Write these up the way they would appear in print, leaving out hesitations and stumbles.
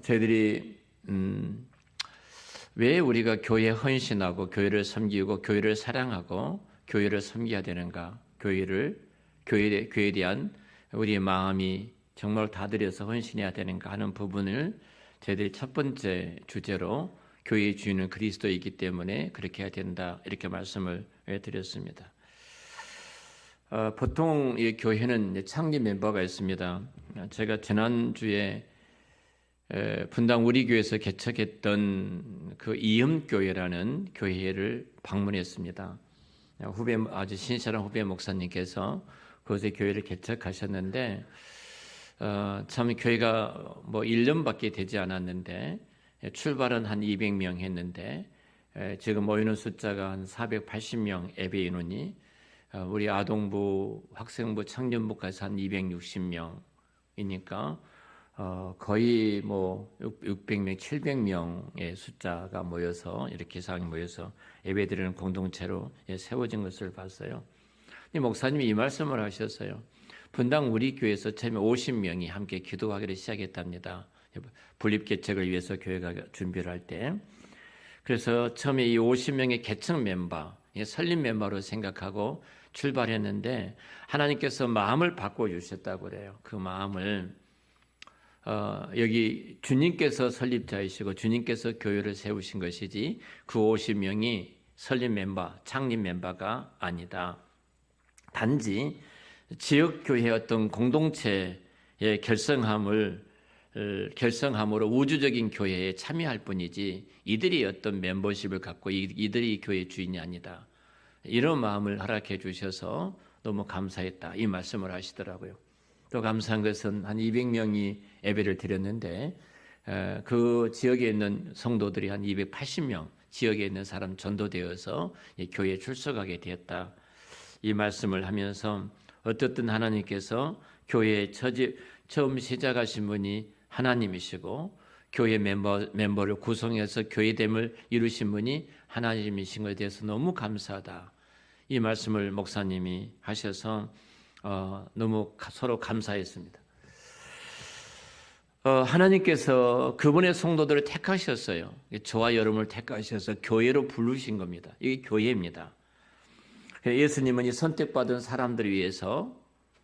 저희들이 왜 우리가 교회에 헌신하고 교회를 섬기고 교회를 사랑하고 교회를 섬겨야 되는가? 교회에 대한 우리의 마음이 정말 다 들여서 헌신해야 되는가 하는 부분을 저희들이 첫 번째 주제로 교회의 주인은 그리스도이기 때문에 그렇게 해야 된다 이렇게 말씀을 드렸습니다. 보통 이 교회는 창립 멤버가 있습니다. 제가 지난주에 분당 우리 교회에서 개척했던 그 이음교회라는 교회를 방문했습니다. 아주 신실한 후배 목사님께서 그곳에 교회를 개척하셨는데 참 교회가 뭐 1년밖에 되지 않았는데 출발은 한 200명 했는데 지금 모이는 숫자가 한 480명 예배 인원이 우리 아동부, 학생부, 청년부까지 한 260명이니까 거의 뭐 600명, 700명의 숫자가 모여서 이렇게 이상이 모여서 예배드리는 공동체로 세워진 것을 봤어요. 목사님이 이 말씀을 하셨어요. 분당 우리 교회에서 처음에 50명이 함께 기도하기를 시작했답니다. 분립 개척을 위해서 교회가 준비를 할 때. 그래서 처음에 이 50명의 개척 멤버, 설립 멤버로 생각하고 출발했는데 하나님께서 마음을 바꿔주셨다고 그래요. 그 마음을 여기 주님께서 설립자이시고 주님께서 교회를 세우신 것이지 그 50명이 설립 멤버, 창립 멤버가 아니다. 단지 지역교회의 어떤 공동체의 결성함으로 우주적인 교회에 참여할 뿐이지 이들이 어떤 멤버십을 갖고 이들이 교회의 주인이 아니다. 이런 마음을 허락해 주셔서 너무 감사했다. 이 말씀을 하시더라고요. 또 감사한 것은 한 200명이 예배를 드렸는데 그 지역에 있는 성도들이 한 280명 지역에 있는 사람 전도되어서 교회에 출석하게 되었다. 이 말씀을 하면서 어떻든 하나님께서 교회의 처음 시작하신 분이 하나님이시고 교회 멤버를 구성해서 교회됨을 이루신 분이 하나님이신 것에 대해서 너무 감사하다. 이 말씀을 목사님이 하셔서 너무 서로 감사했습니다. 하나님께서 그분의 성도들을 택하셨어요. 저와 여러분을 택하셔서 교회로 부르신 겁니다. 이게 교회입니다. 예수님은 이 선택받은 사람들을 위해서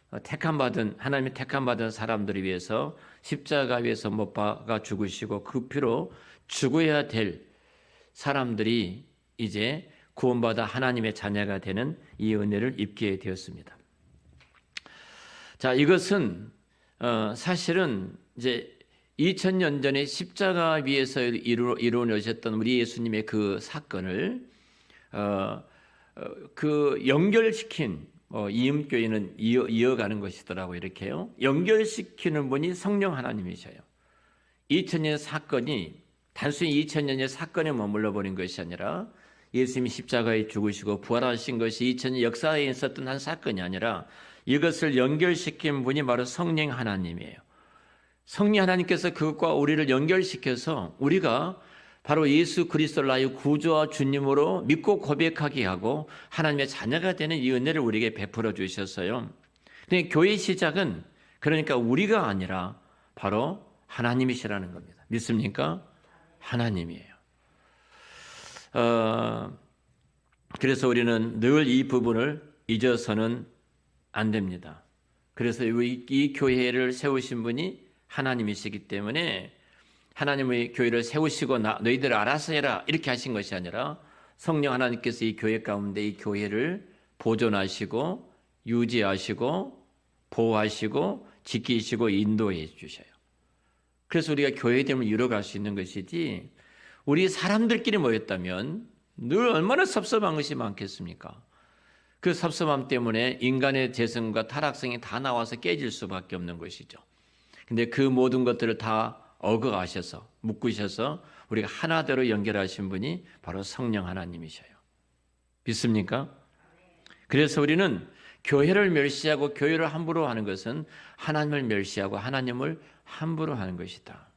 하나님의 택함받은 사람들을 위해서 십자가 위에서 못 박아 죽으시고 그 피로 죽어야 될 사람들이 이제 구원받아 하나님의 자녀가 되는 이 은혜를 입게 되었습니다. 자, 이것은 사실은 이제 2000년 전에 십자가 위에서 이루어졌던 우리 예수님의 그 사건을 그 연결시킨 이음교회는 이어가는 것이더라고 이렇게요. 연결시키는 분이 성령 하나님이셔요. 2000년의 사건이 단순히 2000년의 사건에 머물러 버린 것이 아니라 예수님이 십자가에 죽으시고 부활하신 것이 2000년 역사에 있었던 한 사건이 아니라 이것을 연결시킨 분이 바로 성령 하나님이에요. 성령 하나님께서 그것과 우리를 연결시켜서 우리가 바로 예수 그리스도를 나의 구주와 주님으로 믿고 고백하게 하고 하나님의 자녀가 되는 이 은혜를 우리에게 베풀어 주셨어요. 그러니까 교회의 시작은 그러니까 우리가 아니라 바로 하나님이시라는 겁니다. 믿습니까? 하나님이에요. 그래서 우리는 늘 이 부분을 잊어서는 안 됩니다. 그래서 이 교회를 세우신 분이 하나님이시기 때문에 하나님의 교회를 세우시고 너희들 알아서 해라 이렇게 하신 것이 아니라 성령 하나님께서 이 교회 가운데 이 교회를 보존하시고 유지하시고 보호하시고 지키시고 인도해 주셔요. 그래서 우리가 교회됨을 이뤄갈 수 있는 것이지 우리 사람들끼리 모였다면 늘 얼마나 섭섭한 것이 많겠습니까? 그 섭섭함 때문에 인간의 재성과 타락성이 다 나와서 깨질 수밖에 없는 것이죠. 근데 그 모든 것들을 다 어거하셔서 묶으셔서 우리가 하나대로 연결하신 분이 바로 성령 하나님이셔요. 믿습니까? 그래서 우리는 교회를 멸시하고 교회를 함부로 하는 것은 하나님을 멸시하고 하나님을 함부로 하는 것이다.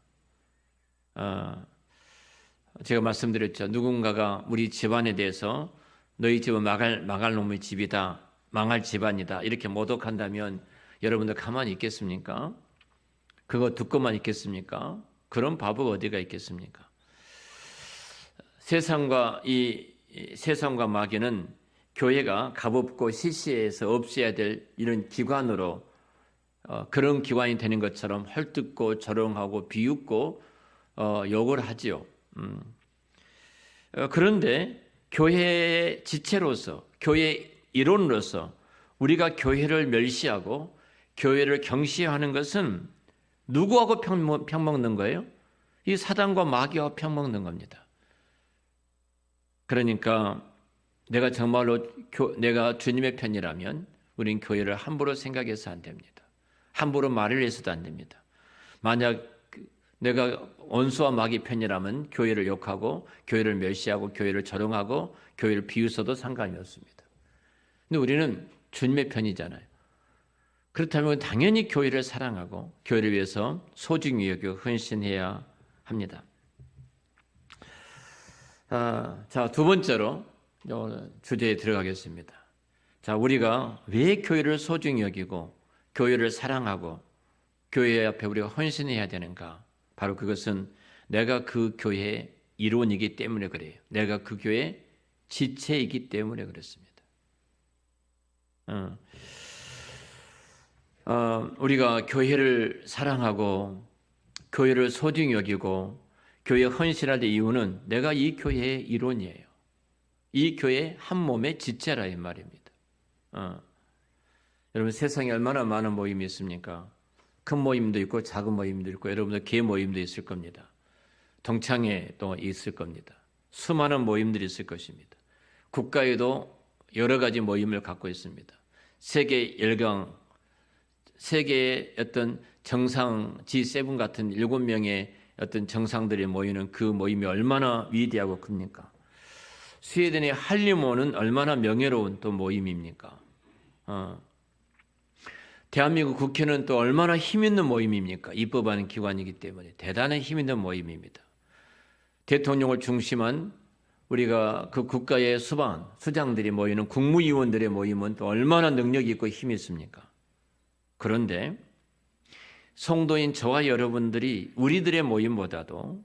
제가 말씀드렸죠. 누군가가 우리 집안에 대해서 너희 집은 망할 놈의 집이다. 망할 집안이다. 이렇게 모독한다면 여러분들 가만히 있겠습니까? 그거 듣고만 있겠습니까? 그런 바보가 어디가 있겠습니까? 세상과 마귀는 교회가 값없고 시시해서 없애야 될 이런 기관으로 그런 기관이 되는 것처럼 헐뜯고 조롱하고 비웃고 욕을 하지요. 그런데 교회의 지체로서, 교회의 일원으로서 우리가 교회를 멸시하고 교회를 경시하는 것은 누구하고 편먹는 거예요? 이 사단과 마귀와 편먹는 겁니다. 그러니까 내가 정말로 내가 주님의 편이라면 우린 교회를 함부로 생각해서 안 됩니다. 함부로 말을 해서도 안 됩니다. 만약 내가 원수와 마귀 편이라면 교회를 욕하고 교회를 멸시하고 교회를 조롱하고 교회를 비웃어도 상관이 없습니다. 근데 우리는 주님의 편이잖아요. 그렇다면 당연히 교회를 사랑하고 교회를 위해서 소중히 여기고 헌신해야 합니다. 자, 두 번째로 주제에 들어가겠습니다. 자, 우리가 왜 교회를 소중히 여기고 교회를 사랑하고 교회 앞에 우리가 헌신해야 되는가? 바로 그것은 내가 그 교회의 일원이기 때문에 그래요. 내가 그 교회의 지체이기 때문에 그렇습니다. 우리가 교회를 사랑하고 교회를 소중히 여기고 교회에 헌신할 이유는 내가 이 교회의 일원이에요. 이 교회의 한 몸의 지체라 이 말입니다. 여러분 세상에 얼마나 많은 모임이 있습니까? 큰 모임도 있고 작은 모임도 있고 여러분들 개 모임도 있을 겁니다. 동창회도 있을 겁니다. 수많은 모임들이 있을 것입니다. 국가에도 여러 가지 모임을 갖고 있습니다. 세계 열강, 세계의 어떤 정상 G7 같은 7명의 어떤 정상들이 모이는 그 모임이 얼마나 위대하고 큽니까? 스웨덴의 할리모는 얼마나 명예로운 또 모임입니까? 대한민국 국회는 또 얼마나 힘있는 모임입니까? 입법하는 기관이기 때문에 대단한 힘있는 모임입니다. 대통령을 중심한 우리가 그 국가의 수장들이 모이는 국무위원들의 모임은 또 얼마나 능력이 있고 힘이 있습니까? 그런데 성도인 저와 여러분들이 우리들의 모임보다도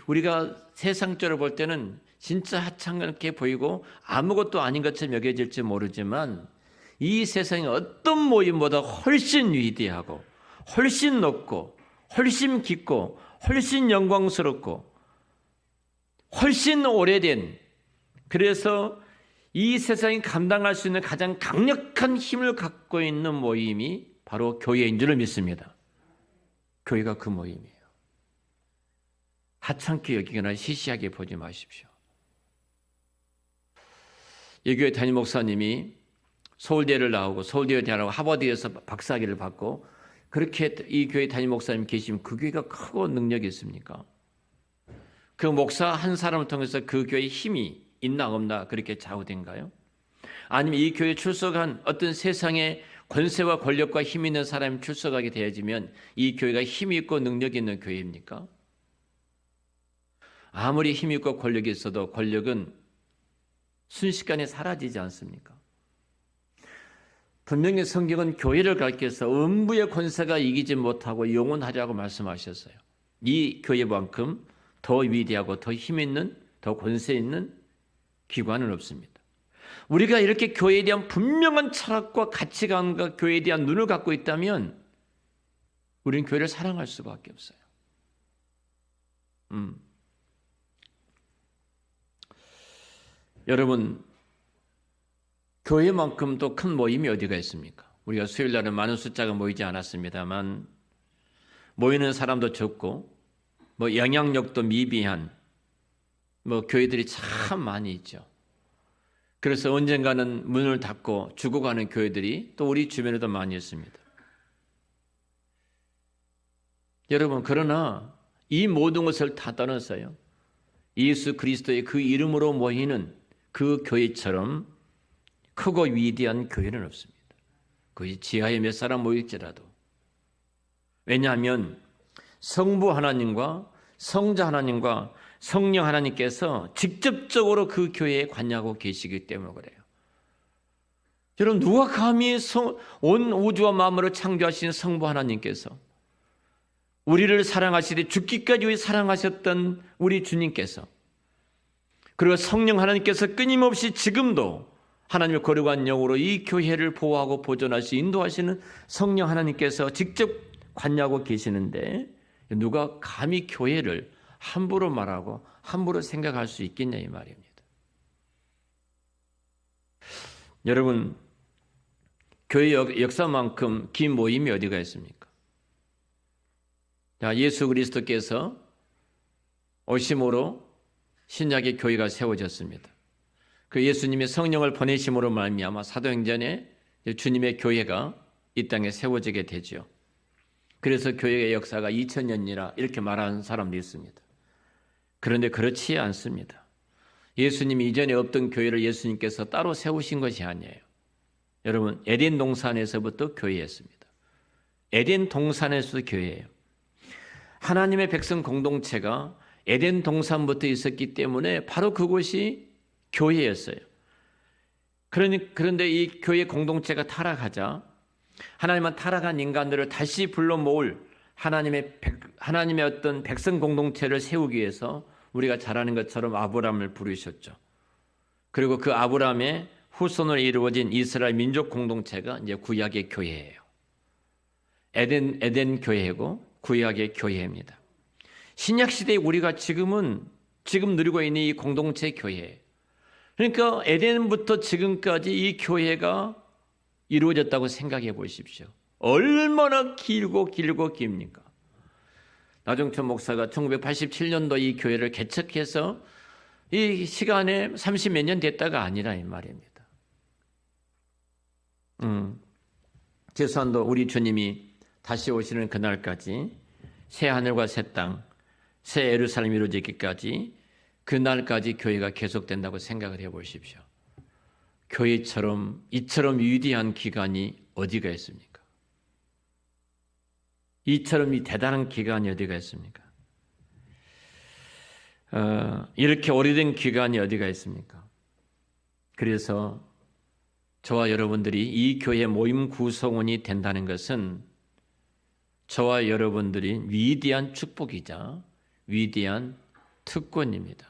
우리가 세상적으로 볼 때는 진짜 하찮게 보이고 아무것도 아닌 것처럼 여겨질지 모르지만 이 세상의 어떤 모임보다 훨씬 위대하고 훨씬 높고 훨씬 깊고 훨씬 영광스럽고 훨씬 오래된, 그래서 이 세상이 감당할 수 있는 가장 강력한 힘을 갖고 있는 모임이 바로 교회인 줄 믿습니다. 교회가 그 모임이에요. 하찮게 여기거나 시시하게 보지 마십시오. 이 교회 담임 목사님이 서울대를 나오고 서울대에 대학하고 하버드에서 박사학위를 받고 그렇게 이 교회 담임 목사님 계시면 그 교회가 크고 능력이 있습니까? 그 목사 한 사람을 통해서 그 교회에 힘이 있나 없나 그렇게 좌우된가요? 아니면 이 교회에 출석한 어떤 세상의 권세와 권력과 힘 있는 사람이 출석하게 되어지면 이 교회가 힘이 있고 능력이 있는 교회입니까? 아무리 힘이 있고 권력이 있어도 권력은 순식간에 사라지지 않습니까? 분명히 성경은 교회를 가리켜서 음부의 권세가 이기지 못하고 영원하리라고 말씀하셨어요. 이 교회만큼 더 위대하고 더 힘 있는, 더 권세 있는 기관은 없습니다. 우리가 이렇게 교회에 대한 분명한 철학과 가치관과 교회에 대한 눈을 갖고 있다면 우리는 교회를 사랑할 수밖에 없어요. 여러분, 교회만큼 또 큰 모임이 어디가 있습니까? 우리가 수요일 날은 많은 숫자가 모이지 않았습니다만 모이는 사람도 적고 영향력도 미비한 교회들이 참 많이 있죠. 그래서 언젠가는 문을 닫고 죽어가는 교회들이 또 우리 주변에도 많이 있습니다. 여러분, 그러나 이 모든 것을 다 떠나서요, 예수 그리스도의 그 이름으로 모이는 그 교회처럼 크고 위대한 교회는 없습니다. 그 지하에 몇 사람 모일지라도. 왜냐하면 성부 하나님과 성자 하나님과 성령 하나님께서 직접적으로 그 교회에 관여하고 계시기 때문에 그래요. 여러분, 누가 감히 온 우주와 만물을 창조하신 성부 하나님께서 우리를 사랑하시되 죽기까지 사랑하셨던 우리 주님께서, 그리고 성령 하나님께서 끊임없이 지금도 하나님의 거룩한 영으로 이 교회를 보호하고 보존하시 인도하시는 성령 하나님께서 직접 관여하고 계시는데 누가 감히 교회를 함부로 말하고 함부로 생각할 수 있겠냐 이 말입니다. 여러분, 교회 역사만큼 긴 모임이 어디가 있습니까? 자, 예수 그리스도께서 오심으로 신약의 교회가 세워졌습니다. 그 예수님의 성령을 보내심으로 말미암아 사도행전에 주님의 교회가 이 땅에 세워지게 되죠. 그래서 교회의 역사가 2000년이라 이렇게 말하는 사람도 있습니다. 그런데 그렇지 않습니다. 예수님이 이전에 없던 교회를 예수님께서 따로 세우신 것이 아니에요. 여러분, 에덴 동산에서부터 교회였습니다. 에덴 동산에서도 교회예요. 하나님의 백성 공동체가 에덴 동산부터 있었기 때문에 바로 그곳이 교회였어요. 그런데 이 교회 공동체가 타락하자 하나님은 타락한 인간들을 다시 불러 모을 하나님의 어떤 백성 공동체를 세우기 위해서 우리가 잘 아는 것처럼 아브라함을 부르셨죠. 그리고 그 아브라함의 후손으로 이루어진 이스라엘 민족 공동체가 이제 구약의 교회예요. 에덴 교회고 구약의 교회입니다. 신약 시대에 우리가 지금 누리고 있는 이 공동체 교회예요. 그러니까 에덴부터 지금까지 이 교회가 이루어졌다고 생각해 보십시오. 얼마나 길고 깁니까? 나종천 목사가 1987년도 이 교회를 개척해서 이 시간에 30몇 년 됐다가 아니라 이 말입니다. 최소한도 우리 주님이 다시 오시는 그날까지 새 하늘과 새 땅, 새 예루살렘이 이루어지기까지 그날까지 교회가 계속된다고 생각을 해보십시오. 교회처럼 이처럼 위대한 기간이 어디가 있습니까? 이처럼 이 대단한 기간이 어디가 있습니까? 이렇게 오래된 기간이 어디가 있습니까? 그래서 저와 여러분들이 이 교회 모임 구성원이 된다는 것은 저와 여러분들이 위대한 축복이자 위대한 특권입니다.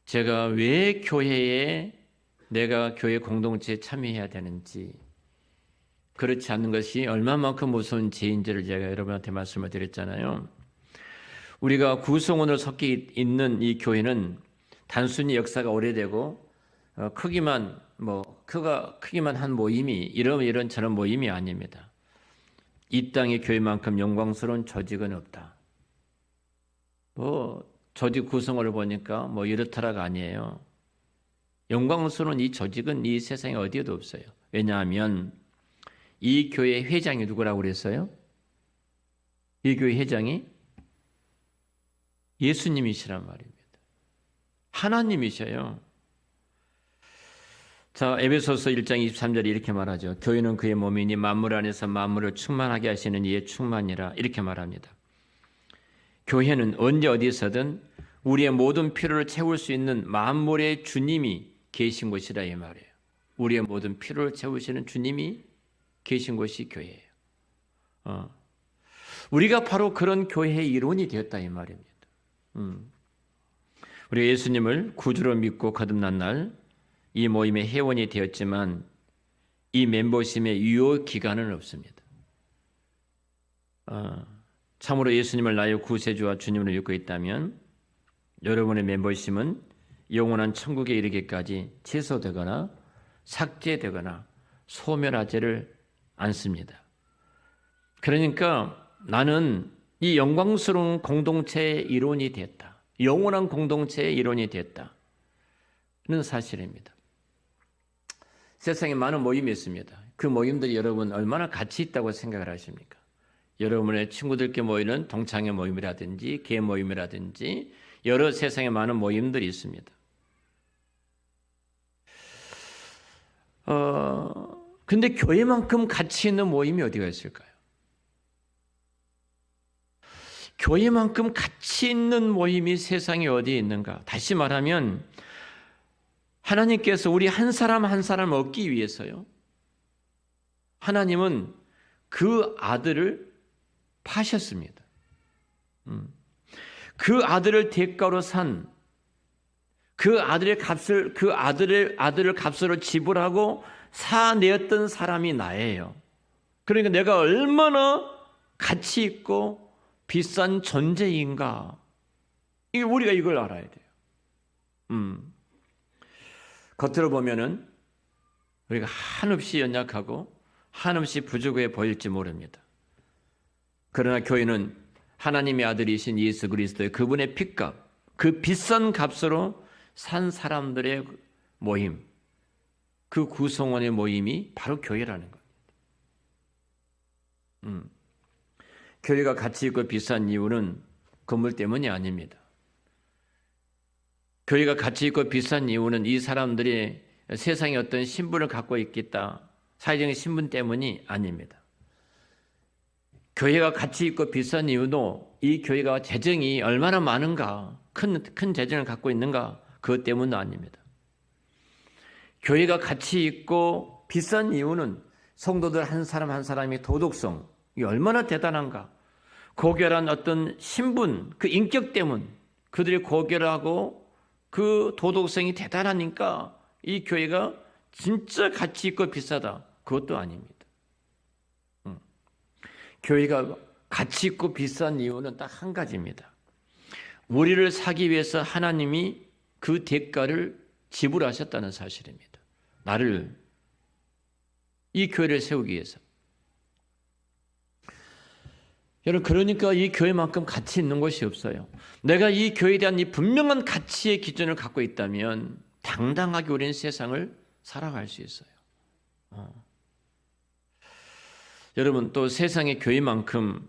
제가 왜 내가 교회 공동체에 참여해야 되는지, 그렇지 않는 것이 얼마만큼 무서운 죄인지를 제가 여러분한테 말씀을 드렸잖아요. 우리가 구성원으로 섞여 있는 이 교회는 단순히 역사가 오래되고 크기만 한 모임이 이런 저런 모임이 아닙니다. 이 땅의 교회만큼 영광스러운 조직은 없다. 조직 구성을 보니까 이렇다라가 아니에요. 영광스러운 이 조직은 이 세상에 어디에도 없어요. 왜냐하면 이 교회 회장이 누구라고 그랬어요? 이 교회 회장이 예수님이시란 말입니다. 하나님이셔요. 자, 에베소서 1장 23절에 이렇게 말하죠. 교회는 그의 몸이니 만물 안에서 만물을 충만하게 하시는 이의 충만이라 이렇게 말합니다. 교회는 언제 어디서든 우리의 모든 필요를 채울 수 있는 만물의 주님이 계신 곳이라 이 말이에요. 우리의 모든 필요를 채우시는 주님이 계신 곳이 교회예요. 우리가 바로 그런 교회의 일원이 되었다 이 말입니다. 우리가 예수님을 구주로 믿고 거듭난 날 이 모임의 회원이 되었지만 이 멤버십의 유효 기간은 없습니다. 참으로 예수님을 나의 구세주와 주님으로 믿고 있다면 여러분의 멤버십은 영원한 천국에 이르기까지 취소되거나 삭제되거나 소멸하지를 않습니다. 그러니까 나는 이 영광스러운 공동체의 일원이 됐다. 영원한 공동체의 일원이 됐다는 사실입니다. 세상에 많은 모임이 있습니다. 그 모임들이 여러분 얼마나 가치 있다고 생각을 하십니까? 여러분의 친구들께 모이는 동창회 모임이라든지 개 모임이라든지 여러 세상에 많은 모임들이 있습니다. 근데 교회만큼 가치 있는 모임이 어디가 있을까요? 교회만큼 가치 있는 모임이 세상에 어디에 있는가? 다시 말하면 하나님께서 우리 한 사람 한 사람 얻기 위해서요. 하나님은 그 아들을 파셨습니다. 그 아들을 대가로 산 그 아들의 값을 그 아들을 값으로 지불하고 사내었던 사람이 나예요. 그러니까 내가 얼마나 가치 있고 비싼 존재인가. 이게 우리가 이걸 알아야 돼요. 겉으로 보면은 우리가 한없이 연약하고 한없이 부족해 보일지 모릅니다. 그러나 교회는 하나님의 아들이신 예수 그리스도의 그분의 핏값, 그 비싼 값으로 산 사람들의 모임, 그 구성원의 모임이 바로 교회라는 겁니다. 교회가 가치 있고 비싼 이유는 건물 때문이 아닙니다. 교회가 가치 있고 비싼 이유는 이 사람들이 세상에 어떤 신분을 갖고 있겠다, 사회적인 신분 때문이 아닙니다. 교회가 가치 있고 비싼 이유도 이 교회가 재정이 얼마나 많은가, 큰 재정을 갖고 있는가, 그것 때문은 아닙니다. 교회가 가치 있고 비싼 이유는 성도들 한 사람 한 사람의 도덕성이 얼마나 대단한가, 고결한 어떤 신분, 그 인격 때문, 그들이 고결하고 그 도덕성이 대단하니까 이 교회가 진짜 가치 있고 비싸다, 그것도 아닙니다. 교회가 가치 있고 비싼 이유는 딱 한 가지입니다. 우리를 사기 위해서 하나님이 그 대가를 지불하셨다는 사실입니다. 나를, 이 교회를 세우기 위해서. 여러분, 그러니까 이 교회만큼 가치 있는 것이 없어요. 내가 이 교회에 대한 이 분명한 가치의 기준을 갖고 있다면 당당하게 우리는 세상을 살아갈 수 있어요. 여러분, 또 세상의 교회만큼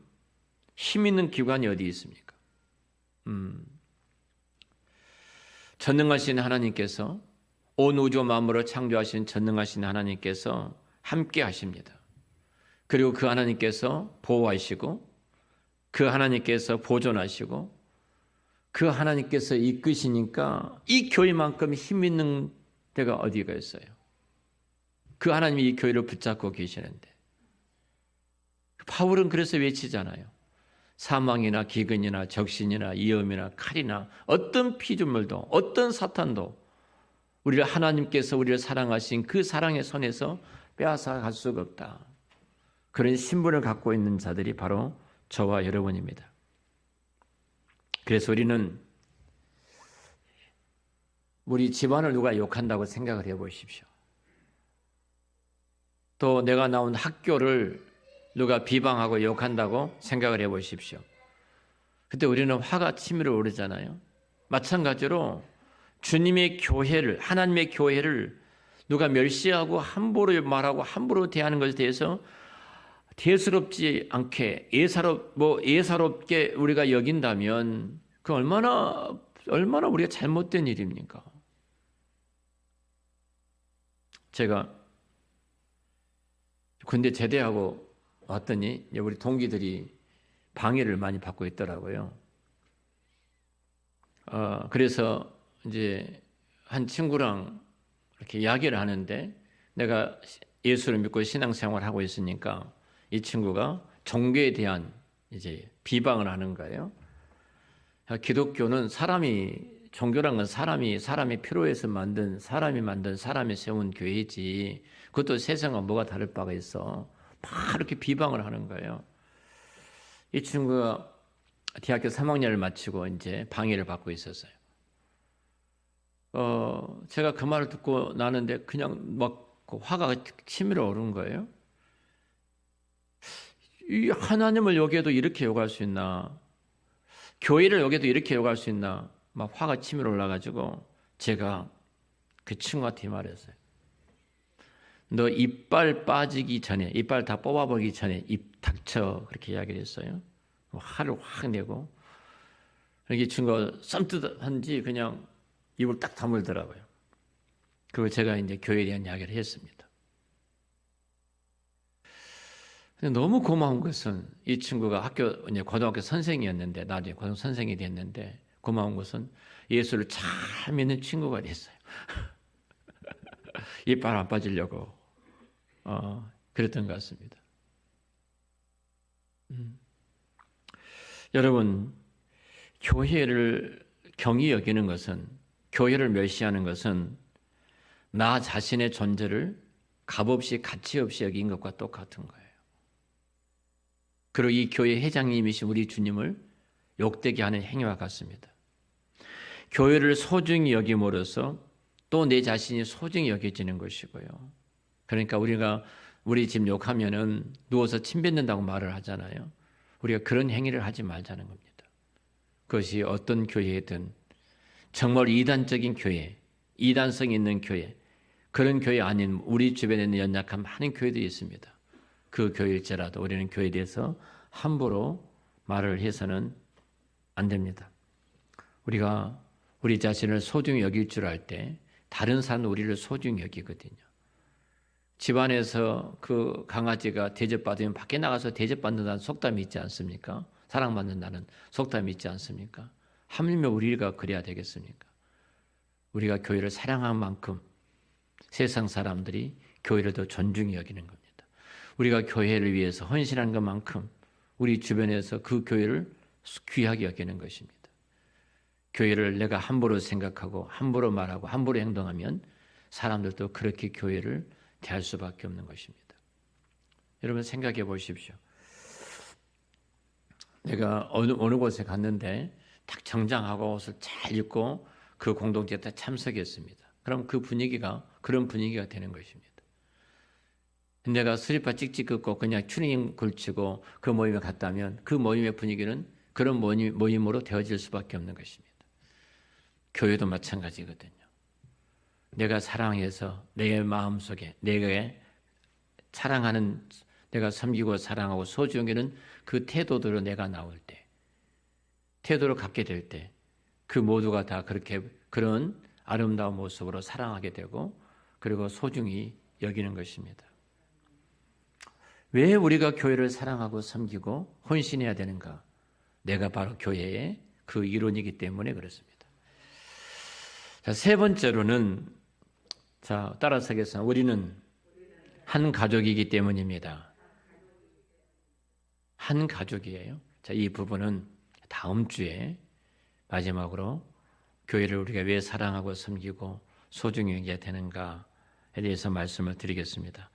힘 있는 기관이 어디 있습니까? 전능하신 하나님께서, 온 우주 만물을 창조하신 전능하신 하나님께서 함께 하십니다. 그리고 그 하나님께서 보호하시고, 그 하나님께서 보존하시고, 그 하나님께서 이끄시니까 이 교회만큼 힘 있는 데가 어디가 있어요? 그 하나님이 이 교회를 붙잡고 계시는데. 바울은 그래서 외치잖아요. 사망이나 기근이나 적신이나 위험이나 칼이나 어떤 피조물도, 어떤 사탄도 우리를, 하나님께서 우리를 사랑하신 그 사랑의 손에서 빼앗아갈 수가 없다. 그런 신분을 갖고 있는 자들이 바로 저와 여러분입니다. 그래서 우리는 우리 집안을 누가 욕한다고 생각을 해보십시오. 또 내가 나온 학교를 누가 비방하고 욕한다고 생각을 해보십시오. 그때 우리는 화가 치밀어 오르잖아요. 마찬가지로 주님의 교회를, 하나님의 교회를 누가 멸시하고 함부로 말하고 함부로 대하는 것에 대해서 대수롭지 않게 예사롭게 우리가 여긴다면 그 얼마나 우리가 잘못된 일입니까? 제가 군대 제대하고 왔더니 우리 동기들이 방해를 많이 받고 있더라고요. 그래서 이제 한 친구랑 이렇게 이야기를 하는데, 내가 예수를 믿고 신앙생활을 하고 있으니까 이 친구가 종교에 대한 이제 비방을 하는 거예요. 기독교는 종교란 건 사람이 필요해서 사람이 만든 사람이 세운 교회지, 그것도 세상과 뭐가 다를 바가 있어. 막 이렇게 비방을 하는 거예요. 이 친구가 대학교 3학년을 마치고 이제 방해를 받고 있었어요. 제가 그 말을 듣고 나는데 그냥 막 화가 치밀어 오른 거예요. 이 하나님을 여기에도 이렇게 욕할 수 있나? 교회를 여기에도 이렇게 욕할 수 있나? 막 화가 치밀어 올라가지고 제가 그 친구한테 말했어요. 너 이빨 빠지기 전에, 이빨 다 뽑아버리기 전에 입 닥쳐, 그렇게 이야기를 했어요. 화를 확 내고, 이렇게 친구가 썸뜩한지 그냥 입을 딱 다물더라고요. 그리고 제가 이제 교회에 대한 이야기를 했습니다. 근데 너무 고마운 것은 이 친구가 이제 고등학교 선생이었는데, 나중에 고등학교 선생이 됐는데, 고마운 것은 예수를 잘 믿는 친구가 됐어요. 이빨 안 빠지려고. 그랬던 것 같습니다. 여러분, 교회를 경히 여기는 것은, 교회를 멸시하는 것은 나 자신의 존재를 값없이 가치 없이 여긴 것과 똑같은 거예요. 그리고 이 교회 회장님이신 우리 주님을 욕되게 하는 행위와 같습니다. 교회를 소중히 여김으로써 또 내 자신이 소중히 여겨지는 것이고요. 그러니까 우리 집 욕하면은 누워서 침 뱉는다고 말을 하잖아요. 우리가 그런 행위를 하지 말자는 겁니다. 그것이 어떤 교회든 정말 이단적인 교회, 이단성 있는 교회, 그런 교회 아닌 우리 주변에 있는 연약한 많은 교회들이 있습니다. 그 교회일지라도 우리는 교회에 대해서 함부로 말을 해서는 안 됩니다. 우리가 우리 자신을 소중히 여길 줄 알 때 다른 사람도 우리를 소중히 여기거든요. 집안에서 그 강아지가 대접받으면 밖에 나가서 대접받는다는 속담이 있지 않습니까? 사랑받는다는 속담이 있지 않습니까? 하물며 우리가 그래야 되겠습니까? 우리가 교회를 사랑한 만큼 세상 사람들이 교회를 더 존중히 여기는 겁니다. 우리가 교회를 위해서 헌신한 것만큼 우리 주변에서 그 교회를 귀하게 여기는 것입니다. 교회를 내가 함부로 생각하고 함부로 말하고 함부로 행동하면 사람들도 그렇게 교회를 대할 수밖에 없는 것입니다. 여러분 생각해 보십시오. 내가 어느 곳에 갔는데 딱 정장하고 옷을 잘 입고 그 공동체에 다 참석했습니다. 그럼 그 분위기가 그런 분위기가 되는 것입니다. 내가 스리퍼 찍찍 긋고 그냥 추리닝 걸치고 그 모임에 갔다면 그 모임의 분위기는 그런 모임으로 되어질 수밖에 없는 것입니다. 교회도 마찬가지거든요. 내가 사랑해서 내 마음속에 내가 사랑하는, 내가 섬기고 사랑하고 소중히 여기는 그 태도대로 내가 나올 때, 태도를 갖게 될 때 그 모두가 다 그렇게 그런 아름다운 모습으로 사랑하게 되고 그리고 소중히 여기는 것입니다. 왜 우리가 교회를 사랑하고 섬기고 헌신해야 되는가? 내가 바로 교회의 그 일원이기 때문에 그렇습니다. 자, 세 번째로는, 자, 따라서 하겠습니다. 우리는 한 가족이기 때문입니다. 한 가족이에요. 자, 이 부분은 다음 주에 마지막으로 교회를 우리가 왜 사랑하고 섬기고 소중히 여겨야 되는가에 대해서 말씀을 드리겠습니다.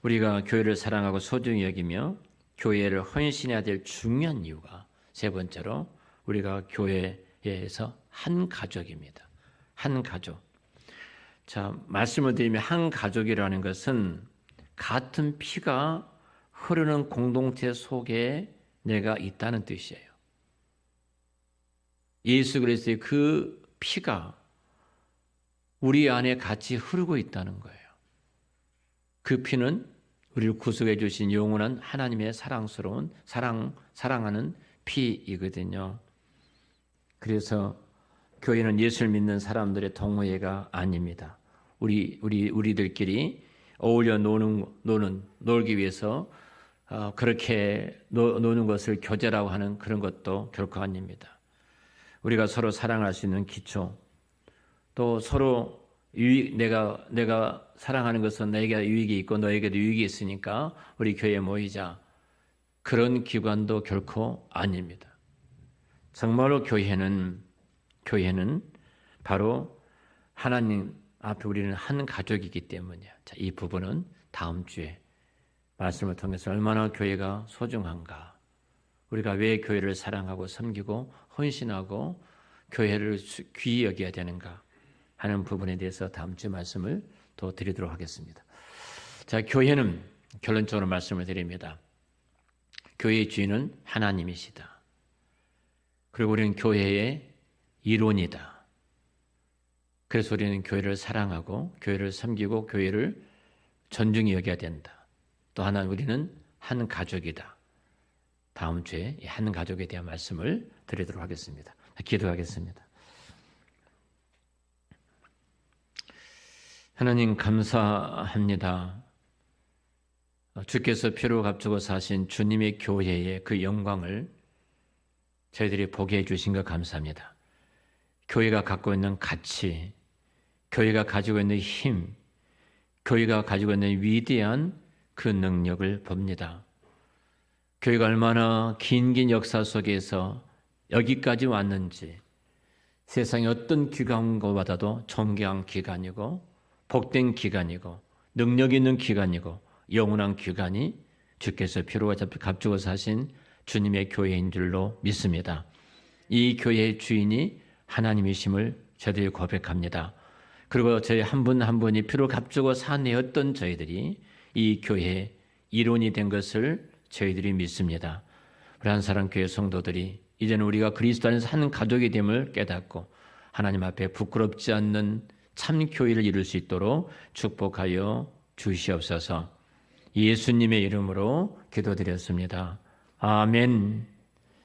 우리가 교회를 사랑하고 소중히 여기며 교회를 헌신해야 될 중요한 이유가 세 번째로 우리가 교회에서 한 가족입니다. 한 가족. 자, 말씀을 드리면 한 가족이라는 것은 같은 피가 흐르는 공동체 속에 내가 있다는 뜻이에요. 예수 그리스도의 그 피가 우리 안에 같이 흐르고 있다는 거예요. 그 피는 우리를 구속해 주신 영원한 하나님의 사랑스러운 사랑하는 피이거든요. 그래서 교회는 예수를 믿는 사람들의 동호회가 아닙니다. 우리들끼리 어울려 놀기 위해서 그렇게 노는 것을 교제라고 하는 그런 것도 결코 아닙니다. 우리가 서로 사랑할 수 있는 기초, 또 서로 내가 사랑하는 것은 내게 유익이 있고 너에게도 유익이 있으니까 우리 교회에 모이자. 그런 기관도 결코 아닙니다. 정말로 교회는 바로 하나님 앞에 우리는 한 가족이기 때문이에요. 자, 이 부분은 다음 주에 말씀을 통해서 얼마나 교회가 소중한가, 우리가 왜 교회를 사랑하고 섬기고 헌신하고 교회를 귀히 여겨야 되는가 하는 부분에 대해서 다음 주에 말씀을 더 드리도록 하겠습니다. 자, 교회는 결론적으로 말씀을 드립니다. 교회의 주인은 하나님이시다. 그리고 우리는 교회의 일원이다. 그래서 우리는 교회를 사랑하고 교회를 섬기고 교회를 존중히 여겨야 된다. 또 하나 우리는 한 가족이다. 다음 주에 한 가족에 대한 말씀을 드리도록 하겠습니다. 기도하겠습니다. 하나님 감사합니다. 주께서 피로 값주고 사신 주님의 교회의 그 영광을 저희들이 보게 해주신 것 감사합니다. 교회가 갖고 있는 가치, 교회가 가지고 있는 힘, 교회가 가지고 있는 위대한 그 능력을 봅니다. 교회가 얼마나 긴 역사 속에서 여기까지 왔는지 세상의 어떤 기관과보다도 존경한 기관이고 복된 기관이고 능력 있는 기관이고 영원한 기관이 주께서 피로가 값주고 사신 주님의 교회인 줄로 믿습니다. 이 교회의 주인이 하나님이심을 저희들이 고백합니다. 그리고 저희 한 분 한 분이 피로 값주고 사내었던 저희들이 이 교회의 일원이 된 것을 저희들이 믿습니다. 우리 한사랑교회 성도들이 이제는 우리가 그리스도 안에서 한 가족이 됨을 깨닫고 하나님 앞에 부끄럽지 않는 참 교회를 이룰 수 있도록 축복하여 주시옵소서. 예수님의 이름으로 기도드렸습니다. 아멘.